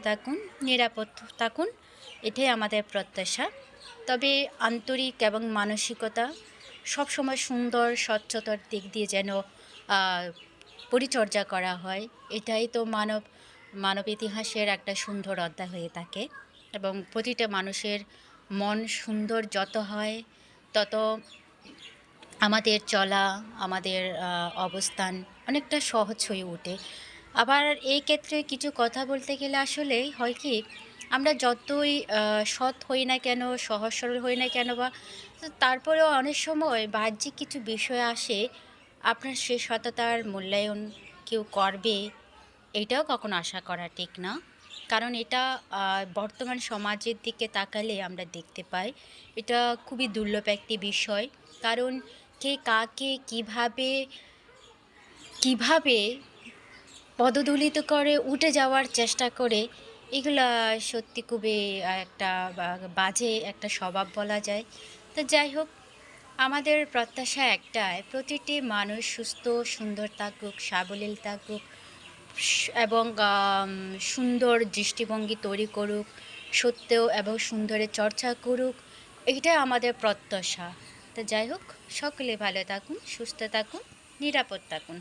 থাকুন, নিরাপদ থাকুন, এটাই আমাদের প্রত্যাশা। তবে আন্তরিক এবং মানসিকতা সবসময় সুন্দর স্বচ্ছতার দিক দিয়ে যেন পরিচর্যা করা হয়, এটাই তো মানব ইতিহাসের একটা সুন্দর অধ্যায় হয়ে থাকে। এবং প্রতিটা মানুষের মন সুন্দর যত হয়, তত আমাদের চলা, আমাদের অবস্থান অনেকটা সহজ হয়ে ওঠে। আবার এই ক্ষেত্রে কিছু কথা বলতে গেলে আসলেই হয় কি, আমরা যতই সৎ হই না কেন, সহজ সরল হই না কেন বা, তো তারপরেও অনেক সময় বাহ্যিক কিছু বিষয় আসে, আপনার সে সততার মূল্যায়ন কেউ করবে, এইটাও কখনো আশা করা ঠিক না। কারণ এটা বর্তমান সমাজের দিকে তাকালে আমরা দেখতে পাই, এটা খুবই দুর্লভ একটি বিষয়। কারণ কে কাকে কিভাবে পদদলিত করে উঠে যাওয়ার চেষ্টা করে, এগুলা সত্যি খুবই একটা বাজে একটা স্বভাব বলা যায়। তো যাই হোক, আমাদের প্রত্যাশা একটাই, প্রতিটি মানুষ সুস্থ সুন্দর থাকুক, সাবলীল থাকুক, এবং সুন্দর দৃষ্টিভঙ্গি তৈরি করুক, সত্য এবং সুন্দরের চর্চা করুক, এইটাই আমাদের প্রত্যাশা। তো যাই হোক, সকলে ভালো থাকুন, সুস্থ থাকুন, নিরাপদ থাকুন।